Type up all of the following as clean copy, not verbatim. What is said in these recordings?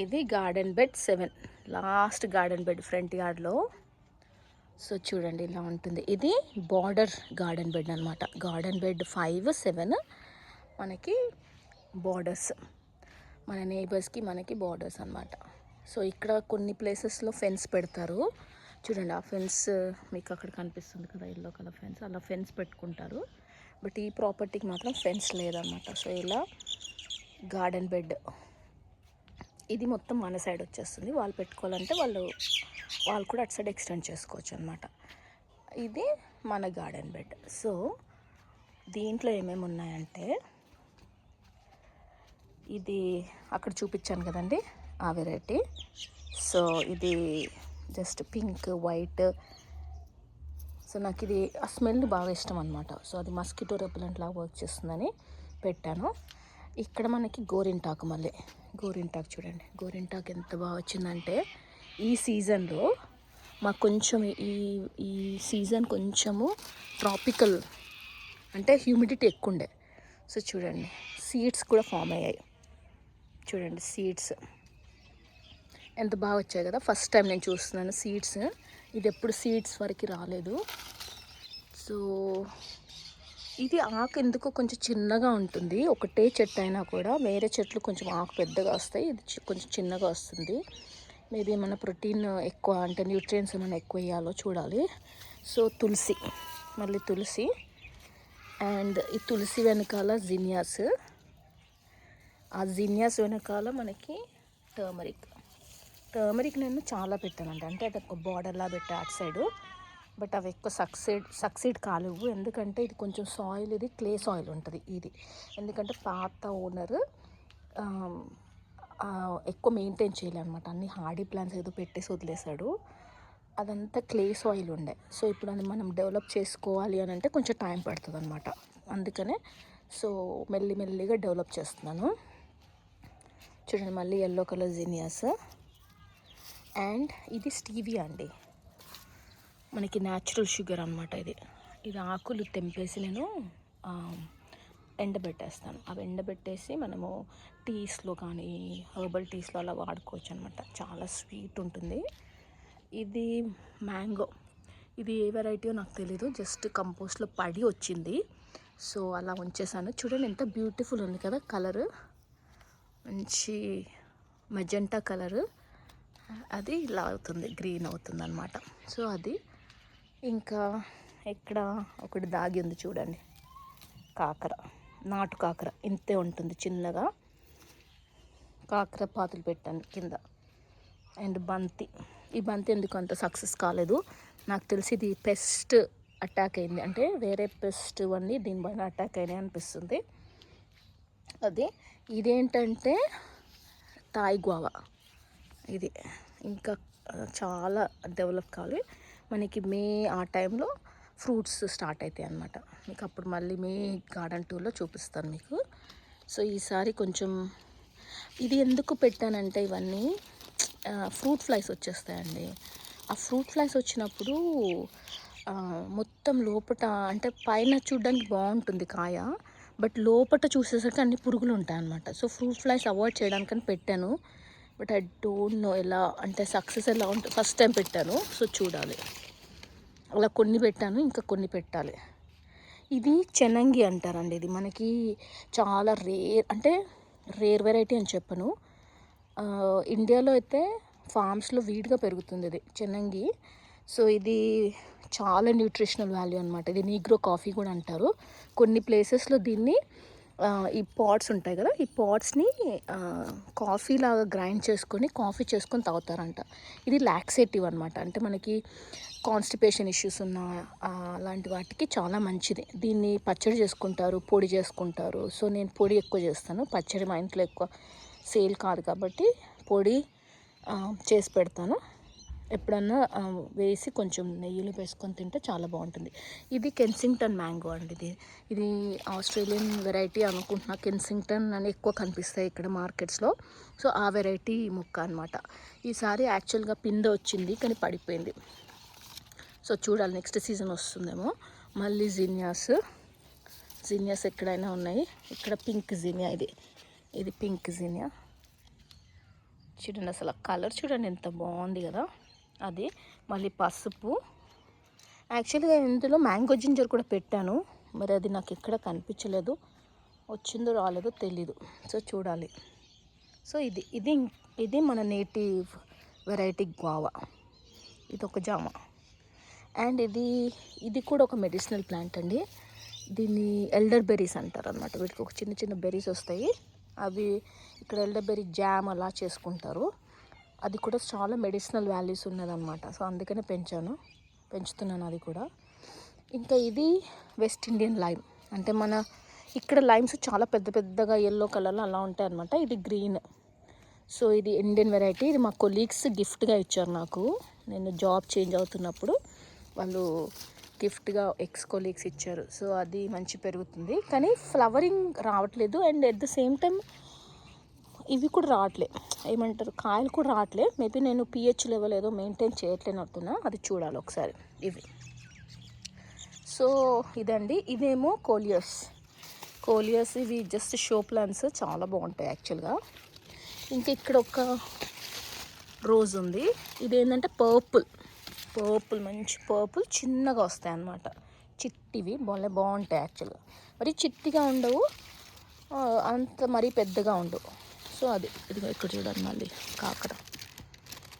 ఇది garden bed 7, last garden bed front యార్డ్లో. So చూడండి ఇలా ఉంటుంది. ఇది బార్డర్ గార్డెన్ బెడ్ అనమాట. గార్డెన్ బెడ్ 5, 7 మనకి బార్డర్స్, మన నేబర్స్కి మనకి బార్డర్స్ అనమాట. సో ఇక్కడ కొన్ని ప్లేసెస్లో ఫెన్స్ పెడతారు చూడండి. ఆ ఫెన్స్ మీకు అక్కడ కనిపిస్తుంది కదా, ఎల్లో కలర్ ఫెన్స్, అలా ఫెన్స్ పెట్టుకుంటారు. బట్ ఈ ప్రాపర్టీకి మాత్రం ఫెన్స్ లేదన్నమాట. సో ఇలా గార్డెన్ బెడ్ ఇది మొత్తం మన సైడ్ వచ్చేస్తుంది. వాళ్ళు పెట్టుకోవాలంటే వాళ్ళు కూడా అటు సైడ్ ఎక్స్టెండ్ చేసుకోవచ్చు అనమాట. ఇది మన గార్డెన్ బెడ్. సో దీంట్లో ఏమేమి ఉన్నాయంటే, ఇది అక్కడ చూపించాను కదండి ఆ వెరైటీ. సో ఇది జస్ట్ పింక్ వైట్. సో నాకు ఇది ఆ స్మెల్ బాగా ఇష్టం అనమాట. సో అది మస్కిటో రెపెలెంట్ లాగా వర్క్ చేస్తుందని పెట్టాను. ఇక్కడ మనకి గోరింటాకు, మళ్ళీ గోరింటాకు చూడండి. గోరింటాకు ఎంత బాగా వచ్చిందంటే ఈ సీజన్లో మాకు కొంచెం ఈ సీజన్ కొంచెము ట్రాపికల్ అంటే హ్యూమిడిటీ ఎక్కువ ఉండే. సో చూడండి సీడ్స్ కూడా ఫామ్ అయ్యాయి. చూడండి సీడ్స్ ఎంత బాగా వచ్చాయి కదా. ఫస్ట్ టైం నేను చూస్తున్నాను సీడ్స్. ఇది ఎప్పుడు సీడ్స్ వరకు రాలేదు. సో ఇది ఆకు ఎందుకో కొంచెం చిన్నగా ఉంటుంది. ఒకటే చెట్టు అయినా కూడా వేరే చెట్లు కొంచెం ఆకు పెద్దగా వస్తాయి, ఇది కొంచెం చిన్నగా వస్తుంది. మేబీ ఏమైనా ప్రోటీన్ ఎక్కువ అంటే న్యూట్రియంట్స్ ఏమైనా ఎక్కువ వేయాలో చూడాలి. సో తులసి, మళ్ళీ తులసి, అండ్ ఈ తులసి వెనకాల జినియాస్, ఆ జినియాస్ వెనకాల మనకి టర్మరిక్ నేను చాలా పెట్టానండి. అంటే అది ఒక బార్డర్లా పెట్టా అటు సైడు. బట్ అవి ఎక్కువ సక్సీడ్ కాలేవు. ఎందుకంటే ఇది కొంచెం సాయిల్, ఇది క్లే సాయిల్ ఉంటుంది ఇది. ఎందుకంటే పాత ఓనర్ ఎక్కువ మెయింటైన్ చేయలేదన్నమాట. అన్ని హార్డీ ప్లాంట్స్ ఏదో పెట్టేసి వదిలేశాడు. అదంతా క్లే సాయిల్ ఉండే. సో ఇప్పుడు అది మనం డెవలప్ చేసుకోవాలి అని అంటే కొంచెం టైం పడుతుంది అనమాట. అందుకనే సో మెల్లిగా డెవలప్ చేస్తున్నాను. చూడండి మళ్ళీ ఎల్లో కలర్ జినియాస్. అండ్ ఇది స్టీవియా అండి, మనకి న్యాచురల్ షుగర్ అనమాట. ఇది ఆకులు తెంపేసి నేను ఎండబెట్టేస్తాను. అవి ఎండబెట్టేసి మనము టీస్లో కానీ హెర్బల్ టీస్లో అలా వాడుకోవచ్చు అనమాట. చాలా స్వీట్ ఉంటుంది. ఇది మ్యాంగో. ఇది ఏ వెరైటీయో నాకు తెలీదు, జస్ట్ కంపోస్ట్లో పడి వచ్చింది. సో అలా ఉంచేసాను. చూడండి ఎంత బ్యూటిఫుల్ ఉంది కదా కలరు, మంచి మెజెంటా కలరు. అది ఇలా అవుతుంది, గ్రీన్ అవుతుంది అనమాట. సో అది ఇంకా ఇక్కడ ఒకటి దాగి ఉంది చూడండి, కాకర, నాటు కాకర ఇంతే ఉంటుంది చిన్నగా. కాకర పాతులు పెట్టాను కింద. అండ్ బంతి, ఈ బంతి ఎందుకు అంత సక్సెస్ కాలేదు నాకు తెలిసి. ఇది పెస్ట్ అటాక్ అయింది, అంటే వేరే పెస్ట్ అన్నీ దీనిపైన అటాక్ అయినాయి అనిపిస్తుంది. అది ఇదేంటంటే తాయి గువా. ఇది ఇంకా చాలా డెవలప్ కావాలి మనకి. మే ఆ టైంలో ఫ్రూట్స్ స్టార్ట్ అవుతాయి అన్నమాట. మీకు అప్పుడు మళ్ళీ మే గార్డెన్ టూర్లో చూపిస్తాను మీకు. సో ఈసారి కొంచెం ఇది ఎందుకు పెట్టానంటే, ఇవన్నీ ఫ్రూట్ ఫ్లైస్ వచ్చేస్తాయండి. ఆ ఫ్రూట్ ఫ్లైస్ వచ్చినప్పుడు మొత్తం లోపట, అంటే పైన చూడడానికి బాగుంటుంది కాయ, బట్ లోపట చూసేసరికి అన్ని పురుగులు ఉంటాయి అన్నమాట. సో ఫ్రూట్ ఫ్లైస్ అవాయిడ్ చేయడానికని పెట్టాను. బట్ ఐ డోంట్ నో ఎలా అంటే సక్సెస్ ఎలా ఉంటుంది. ఫస్ట్ టైం పెట్టాను, సో చూడాలి. అలా కొన్ని పెట్టాను, ఇంకా కొన్ని పెట్టాలి. ఇది చెనంగి అంటారండి. ఇది మనకి చాలా రేర్ వెరైటీ అని చెప్పను. ఇండియాలో అయితే ఫామ్స్లో వీడ్గా పెరుగుతుంది ఇది చెనంగి. సో ఇది చాలా న్యూట్రిషనల్ వాల్యూ అనమాట. ఇది నీగ్రో కాఫీ కూడా అంటారు. కొన్ని ప్లేసెస్లో దీన్ని ఈ పాట్స్ ఉంటాయి కదా, ఈ పాట్స్ని కాఫీ లాగా గ్రైండ్ చేసుకొని కాఫీ చేసుకొని తాగుతారంట. ఇది లాక్సేటివ్ అనమాట. అంటే మనకి కాన్స్టిపేషన్ ఇష్యూస్ ఉన్న అలాంటి వాటికి చాలా మంచిది. దీన్ని పచ్చడి చేసుకుంటారు, పొడి చేసుకుంటారు. సో నేను పొడి ఎక్కువ చేస్తాను, పచ్చడి మా ఇంట్లో ఎక్కువ సేల్ కాదు కాబట్టి పొడి చేసి పెడతాను. ఎప్పుడన్నా వేసి కొంచెం నెయ్యిలో వేసుకొని తింటే చాలా బాగుంటుంది. ఇది కెన్సింగ్టన్ మ్యాంగో అండి. ఇది ఆస్ట్రేలియన్ వెరైటీ అనుకుంటున్నా. కెన్సింగ్టన్ అని ఎక్కువ కనిపిస్తాయి ఇక్కడ మార్కెట్స్లో. సో ఆ వెరైటీ మొక్క అనమాట. ఈసారి యాక్చువల్గా పిందె వచ్చింది కానీ పడిపోయింది. సో చూడాలి, నెక్స్ట్ సీజన్ వస్తుందేమో. మళ్ళీ జినియాస్ ఎక్కడైనా ఉన్నాయి. ఇక్కడ పింక్ జినియా, ఇది పింక్ జినియా చూడండి అసలు కలర్ చూడండి ఎంత బాగుంది కదా. అది మళ్ళీ పసుపు. యాక్చువల్గా ఇందులో మ్యాంగో జింజర్ కూడా పెట్టాను, మరి అది నాకు ఎక్కడ కనిపించలేదు, వచ్చిందో రాలేదో తెలీదు. సో చూడాలి. సో ఇది ఇది ఇది మన నేటివ్ వెరైటీ గ్వావా. ఇది ఒక జామ. అండ్ ఇది కూడా ఒక మెడిసినల్ ప్లాంట్ అండి. దీన్ని ఎల్డర్ బెర్రీస్ అంటారు అనమాట. వీటికి ఒక చిన్న చిన్న బెర్రీస్ వస్తాయి. అవి ఇక్కడ ఎల్డర్ బెర్రీ జామ్ అలా చేసుకుంటారు. అది కూడా చాలా మెడిసినల్ వాల్యూస్ ఉన్నదన్నమాట. సో అందుకనే పెంచుతున్నాను అది కూడా. ఇంకా ఇది వెస్ట్ ఇండియన్ లైమ్. అంటే మన ఇక్కడ లైమ్స్ చాలా పెద్ద పెద్దగా ఎల్లో కలర్లో అలా ఉంటాయి అనమాట. ఇది గ్రీన్. సో ఇది ఇండియన్ వెరైటీ. ఇది మా కొలీగ్స్ గిఫ్ట్గా ఇచ్చారు నాకు. నేను జాబ్ చేంజ్ అవుతున్నప్పుడు వాళ్ళు గిఫ్ట్గా ఎక్స్ కొలీగ్స్ ఇచ్చారు. సో అది మంచి పెరుగుతుంది, కానీ ఫ్లవరింగ్ రావట్లేదు. And at the same time ఇవి కూడా రావట్లే, ఏమంటారు, కాయలు కూడా రావట్లే. మేబీ నేను పిహెచ్ లెవెల్ ఏదో మెయింటైన్ చేయట్లేనట్టున్నా, అది చూడాలి ఒకసారి. ఇవి సో ఇదండి. ఇవేమో కోలియర్స్. ఇవి జస్ట్ షో ప్లాంట్స్, చాలా బాగుంటాయి యాక్చువల్గా. ఇంకా ఇక్కడ ఒక రోజ్ ఉంది. ఇదేంటంటే పర్పుల్, మంచి పర్పుల్, చిన్నగా వస్తాయి అన్నమాట. చిట్టివి బాగుంటాయి యాక్చువల్గా. మరి చిట్టిగా ఉండవు, అంత మరీ పెద్దగా ఉండవు. సో అది ఇదిగో ఇక్కడ చూడండి మళ్ళీ కాకర.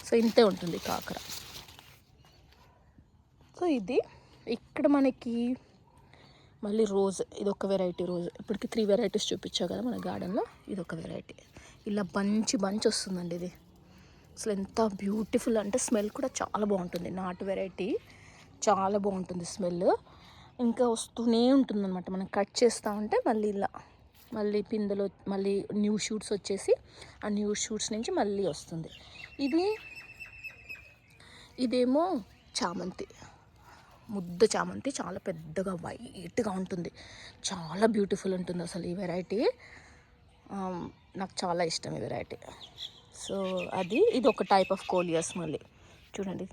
సో ఇంతే ఉంటుంది కాకర. సో ఇది ఇక్కడ మనకి మళ్ళీ రోజ్. ఇది ఒక వెరైటీ రోజ్. ఇప్పటికి 3 వెరైటీస్ చూపించా కదా మన గార్డెన్లో. ఇది ఒక వెరైటీ. ఇలా బంచ్ వస్తుందండి. ఇది అసలు ఎంత బ్యూటిఫుల్ అంటే స్మెల్ కూడా చాలా బాగుంటుంది. నాటు వెరైటీ, చాలా బాగుంటుంది స్మెల్. ఇంకా వస్తూనే ఉంటుంది అనమాట. మనం కట్ చేస్తూ ఉంటే మళ్ళీ పిందెలో మళ్ళీ న్యూ షూట్స్ వచ్చేసి ఆ న్యూ షూట్స్ నుంచి మళ్ళీ వస్తుంది. ఇదేమో చామంతి, ముద్ద చామంతి, చాలా పెద్దగా వైట్గా ఉంటుంది, చాలా బ్యూటిఫుల్ ఉంటుంది అసలు ఈ వెరైటీ. నాకు చాలా ఇష్టం ఈ వెరైటీ. సో ఇది ఒక టైప్ ఆఫ్ కోలియస్. మళ్ళీ చూడండి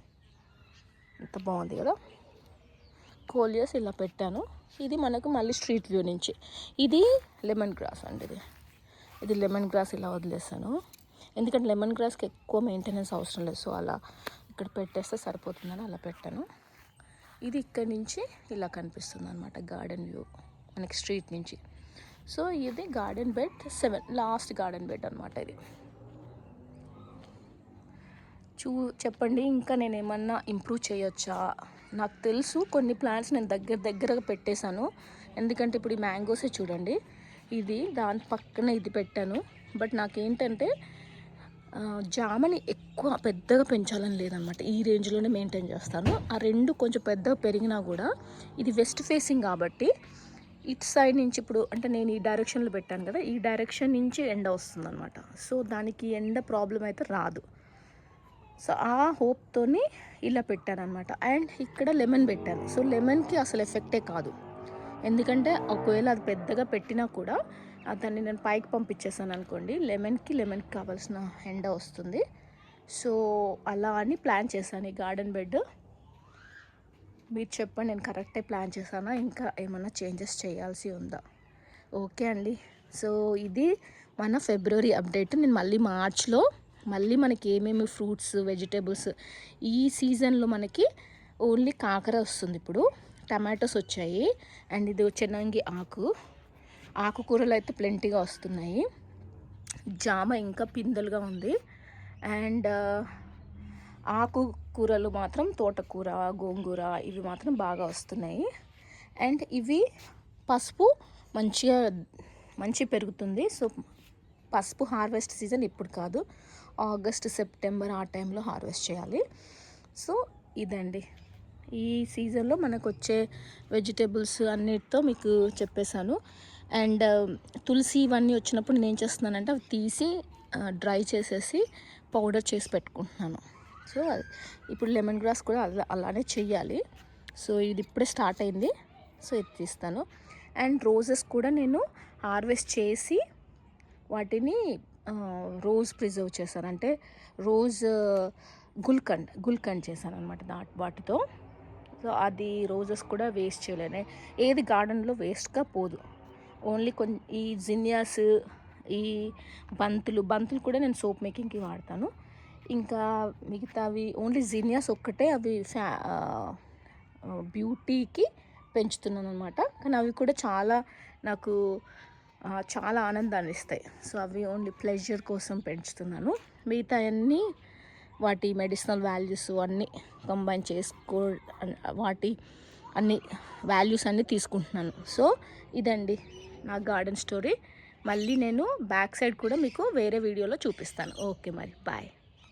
ఎంత బాగుంది కదా. కోలియస్ ఇలా పెట్టాను. ఇది మనకు మళ్ళీ స్ట్రీట్ వ్యూ నుంచి. ఇది లెమన్ గ్రాస్ అండి. ఇది లెమన్ గ్రాస్ ఇలా వదిలేసాను, ఎందుకంటే లెమన్ గ్రాస్కి ఎక్కువ మెయింటెనెన్స్ అవసరం లేదు. సో అలా ఇక్కడ పెట్టేస్తే సరిపోతుందని అలా పెట్టాను. ఇది ఇక్కడ నుంచి ఇలా కనిపిస్తుంది అనమాట గార్డెన్ వ్యూ మనకి స్ట్రీట్ నుంచి. సో ఇది garden bed 7, last garden bed అనమాట ఇది. చెప్పండి ఇంకా నేను ఏమన్నా ఇంప్రూవ్ చేయొచ్చా. నాకు తెలుసు కొన్ని ప్లాంట్స్ నేను దగ్గరగా పెట్టేశాను, ఎందుకంటే ఇప్పుడు ఈ మ్యాంగోసే చూడండి, ఇది దాని పక్కన ఇది పెట్టాను. బట్ నాకేంటంటే జామని ఎక్కువ పెద్దగా పెంచాలని లేదనమాట. ఈ రేంజ్లోనే మెయింటైన్ చేస్తాను. ఆ రెండు కొంచెం పెద్దగా పెరిగినా కూడా ఇది వెస్ట్ ఫేసింగ్ కాబట్టి ఇటు సైడ్ నుంచి ఇప్పుడు అంటే నేను ఈ డైరెక్షన్లో పెట్టాను కదా, ఈ డైరెక్షన్ నుంచి ఎండ వస్తుంది అనమాట. సో దానికి ఎండ ప్రాబ్లం అయితే రాదు. సో ఆ హోప్తోని ఇలా పెట్టాను అనమాట. అండ్ ఇక్కడ లెమన్ పెట్టాను. సో లెమన్కి అసలు ఎఫెక్టే కాదు, ఎందుకంటే ఒకవేళ అది పెద్దగా పెట్టినా కూడా దాన్ని నేను పైకి పంపించేసాను అనుకోండి, లెమన్కి కావాల్సిన ఎండ వస్తుంది. సో అలా అని ప్లాన్ చేశాను ఈ గార్డెన్ బెడ్. మీరు చెప్పండి, నేను కరెక్టే ప్లాన్ చేశానా, ఇంకా ఏమన్నా చేంజెస్ చేయాల్సి ఉందా? ఓకే అండి. సో ఇది మన ఫిబ్రవరి అప్డేట్. నేను మళ్ళీ మార్చ్లో మనకి ఏమేమి ఫ్రూట్స్ వెజిటేబుల్స్ ఈ సీజన్లో మనకి ఓన్లీ కాకర వస్తుంది. ఇప్పుడు టమాటోస్ వచ్చాయి. అండ్ ఇది చెన్నంగి ఆకుకూరలు అయితే ప్లెంటీగా వస్తున్నాయి. జామ ఇంకా పిందెలుగా ఉంది. అండ్ ఆకుకూరలు మాత్రం తోటకూర, గోంగూర ఇవి మాత్రం బాగా వస్తున్నాయి. అండ్ ఇవి పసుపు మంచి పెరుగుతుంది. సో పసుపు హార్వెస్ట్ సీజన్ ఇప్పుడు కాదు, ఆగస్ట్ సెప్టెంబర్ ఆ టైంలో హార్వెస్ట్ చేయాలి. సో ఇదండి ఈ సీజన్లో మనకు వచ్చే వెజిటేబుల్స్ అన్నిటితో మీకు చెప్పేశాను. అండ్ తులసి ఇవన్నీ వచ్చినప్పుడు నేను ఏం చేస్తున్నానంటే అవి తీసి డ్రై చేసేసి పౌడర్ చేసి పెట్టుకుంటున్నాను. సో ఇప్పుడు లెమన్ గ్రాస్ కూడా అలానే చెయ్యాలి. సో ఇది ఇప్పుడే స్టార్ట్ అయింది. సో ఇది తీస్తాను. అండ్ రోజెస్ కూడా నేను హార్వెస్ట్ చేసి వాటిని రోజ్ ప్రిజర్వ్ చేశాను, అంటే రోజ్ గుల్కండ్ చేశాను అనమాట వాటితో. సో అది రోజెస్ కూడా వేస్ట్ చేయలేను, ఏది గార్డెన్లో వేస్ట్గా పోదు. ఓన్లీ ఈ జినియాస్ ఈ బంతులు కూడా నేను సోప్ మేకింగ్కి వాడతాను. ఇంకా మిగతావి ఓన్లీ జినియాస్ ఒక్కటే అవి బ్యూటీకి పెంచుతున్నాను అనమాట. కానీ అవి కూడా చాలా నాకు చాలా ఆనందాన్ని ఇస్తాయి. సో అవి ఓన్లీ ప్లెజర్ కోసం పెంచుతున్నాను. మిగతా అన్నీ వాటి మెడిసినల్ వాల్యూస్ అన్నీ కంబైన్ వాటి అన్ని వాల్యూస్ అన్నీ తీసుకుంటున్నాను. సో ఇదండి నా గార్డెన్ స్టోరీ. మళ్ళీ నేను బ్యాక్ సైడ్ కూడా మీకు వేరే వీడియోలో చూపిస్తాను. ఓకే మరి బాయ్.